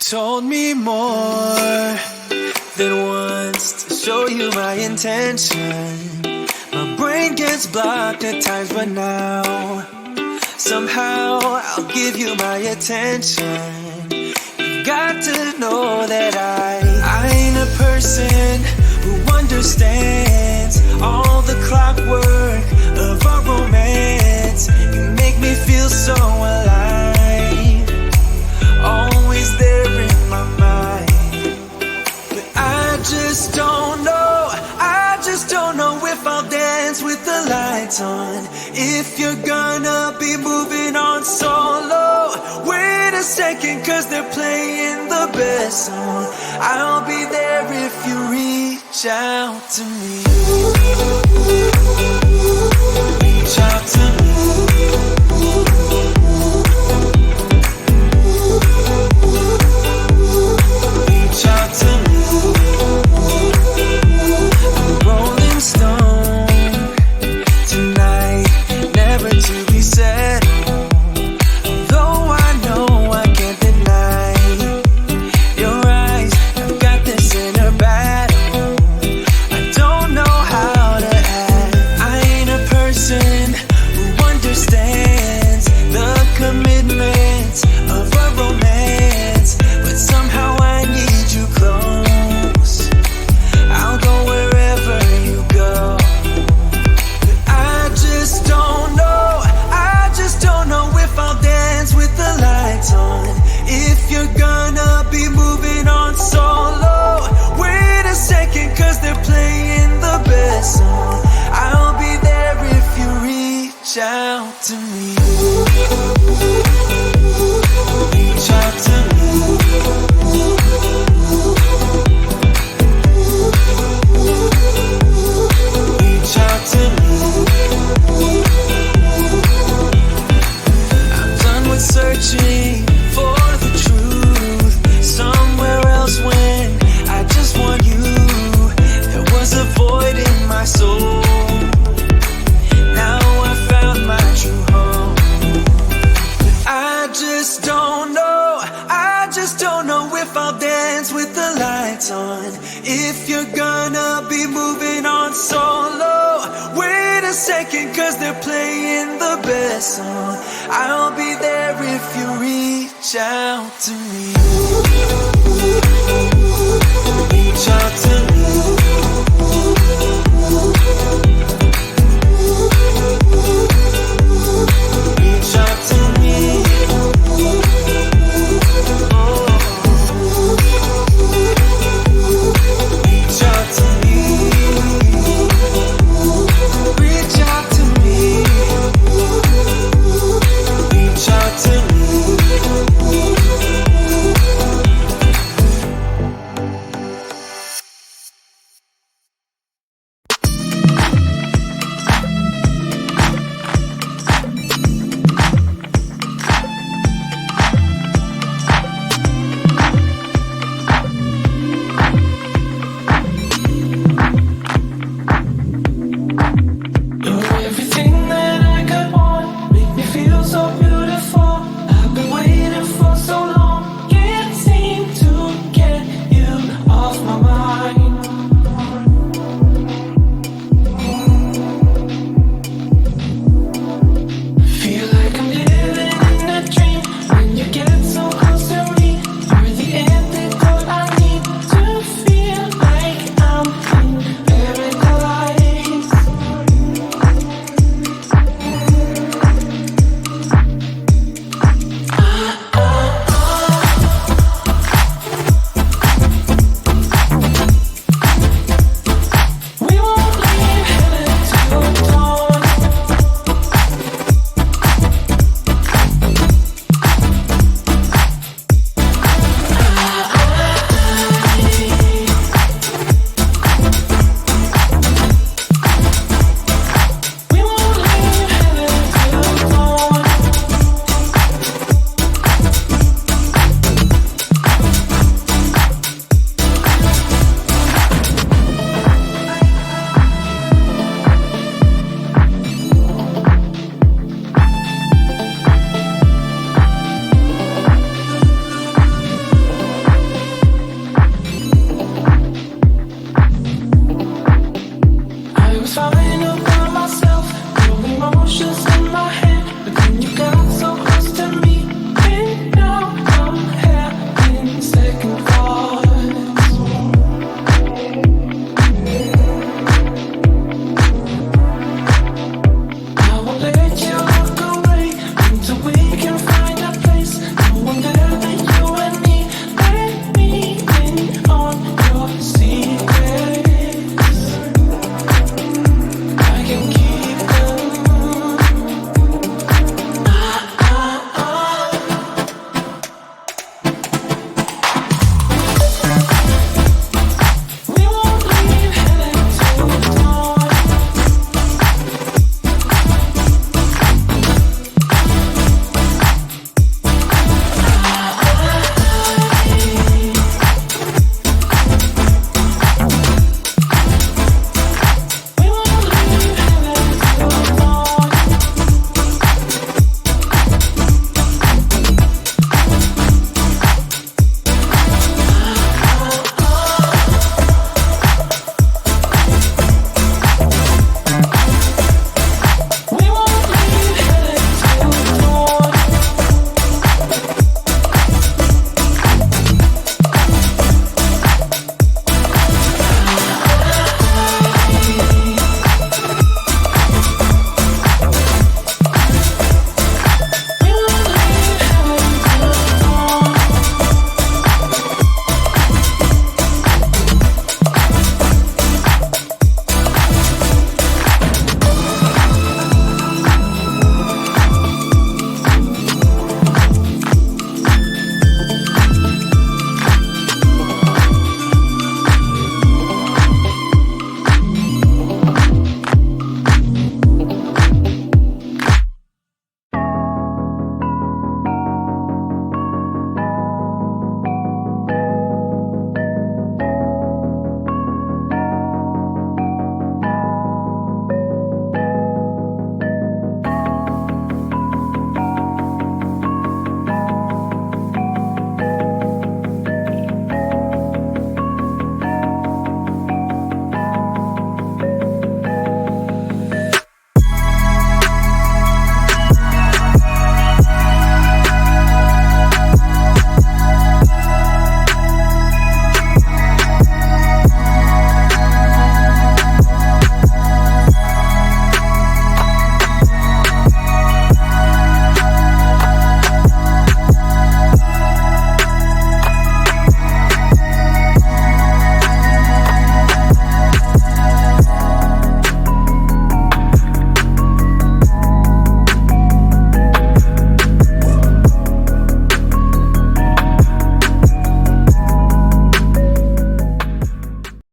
told me more than once to show you my intention. My brain gets blocked at times, but now somehow I'll give you my attention. You got to know that I ain't a person who understands all the clockwork of our romance. You make me feel so alive, always there in my mind. But I just don't know, I just don't know if I'll dance with the lights on. If you're gonna be moving on solo, wait a second, cause they're playing the best song. I'll be there if you reach out to me. Reach out to me. Reach out to me. I'm a rolling stone tonight, never to be settled. Though I know I can't deny your eyes, I've got this inner battle. I don't know how to act. I ain't a person who understands the commitments of a romance, but somehow I need you close. I'll go wherever you go. But I just don't know, I just don't know if I'll dance with the lights on. If you're gonna be moving on solo, wait a second, cause they're playing the best song. I'll be there if you reach out to me. Reach out to me. Reach out to me. I'm done with searching for the truth somewhere else when I just want you. There was a void in my soul. Now I found my true home. But I just don't know, I just don't know if I'll dance with the lights on. If you're gonna be moving on solo, wait a second, cause they're playing the best song. I'll be there if you reach out to me.